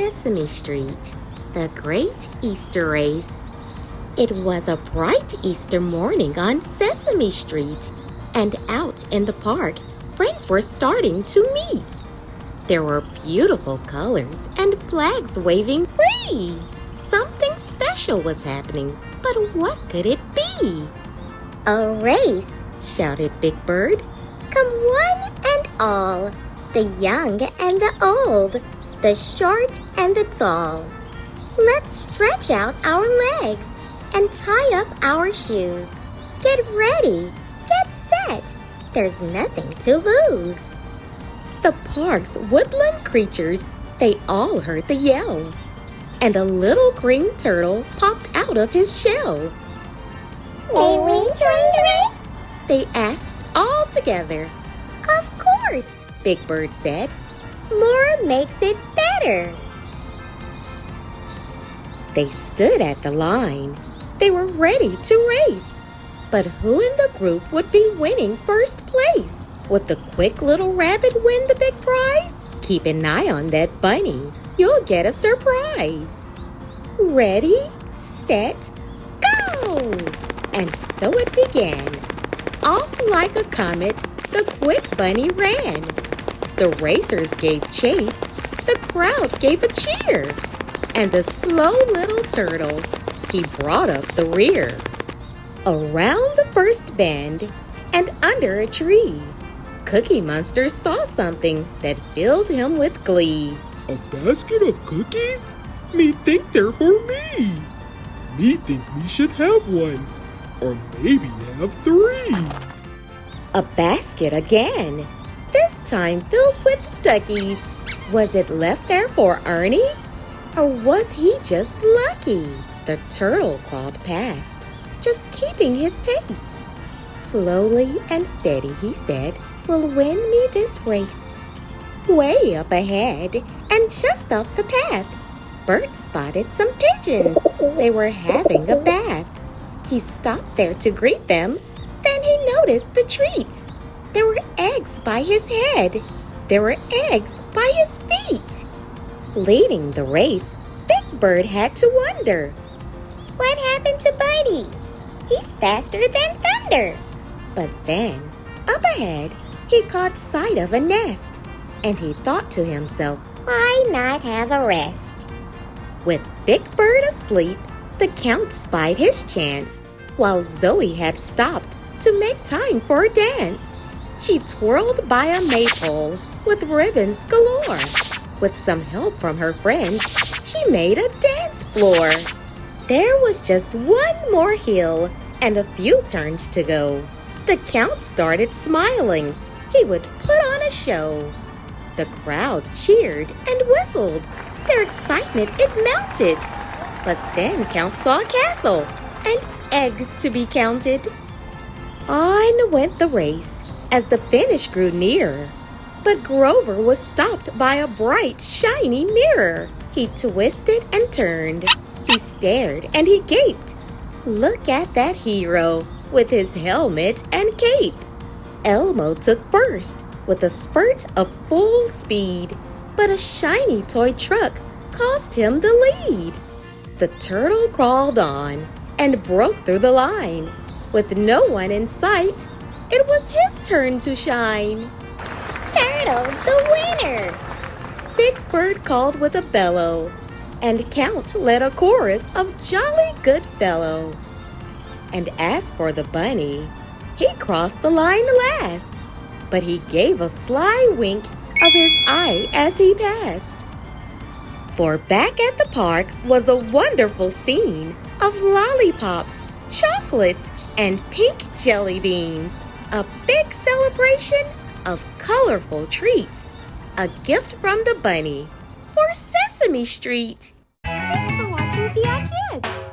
Sesame Street, the Great Easter Race. It was a bright Easter morning on Sesame Street, and out in the park, friends were starting to meet. There were beautiful colors and flags waving free. Something special was happening, but what could it be? A race, shouted Big Bird. Come one and all, the young and the old, the short and the tall. Let's stretch out our legs and tie up our shoes. Get ready, get set, there's nothing to lose. The park's woodland creatures, they all heard the yell, and a little green turtle popped out of his shell. May we join the race? They asked all together. Of course, Big Bird said. More makes it better. They stood at the line. They were ready to race. But who in the group would be winning first place? Would the quick little rabbit win the big prize? Keep an eye on that bunny. You'll get a surprise. Ready, set, go! And so it began. Off like a comet, the quick bunny ran. The racers gave chase, the crowd gave a cheer, and the slow little turtle, he brought up the rear. Around the first bend and under a tree, Cookie Monster saw something that filled him with glee. A basket of cookies? Me think they're for me. Me think we should have one, or maybe have 3. A basket again, this time filled with duckies. Was it left there for Ernie? Or was he just lucky? The turtle crawled past, just keeping his pace. Slowly and steady, he said, will win me this race. Way up ahead and just off the path, Bert spotted some pigeons. They were having a bath. He stopped there to greet them. Then he noticed the treats. There were eggs by his head. There were eggs by his feet. Leading the race, Big Bird had to wonder. What happened to Birdie? He's faster than thunder. But then, up ahead, he caught sight of a nest, and he thought to himself, why not have a rest? With Big Bird asleep, the Count spied his chance, while Zoe had stopped to make time for a dance. She twirled by a maypole with ribbons galore. With some help from her friends, she made a dance floor. There was just one more hill and a few turns to go. The Count started smiling. He would put on a show. The crowd cheered and whistled. Their excitement, it mounted. But then Count saw a castle and eggs to be counted. On went the race as the finish grew nearer. But Grover was stopped by a bright, shiny mirror. He twisted and turned. He stared and he gaped. Look at that hero with his helmet and cape. Elmo took first with a spurt of full speed, but a shiny toy truck caused him the lead. The turtle crawled on and broke through the line. With no one in sight, it was his turn to shine. Turtle's the winner! Big Bird called with a bellow, and Count led a chorus of jolly good fellow. And as for the bunny, he crossed the line last, but he gave a sly wink of his eye as he passed. For back at the park was a wonderful scene of lollipops, chocolates, and pink jelly beans. A big celebration of colorful treats. A gift from the bunny for Sesame Street. Thanks for watching ViAu Kidz.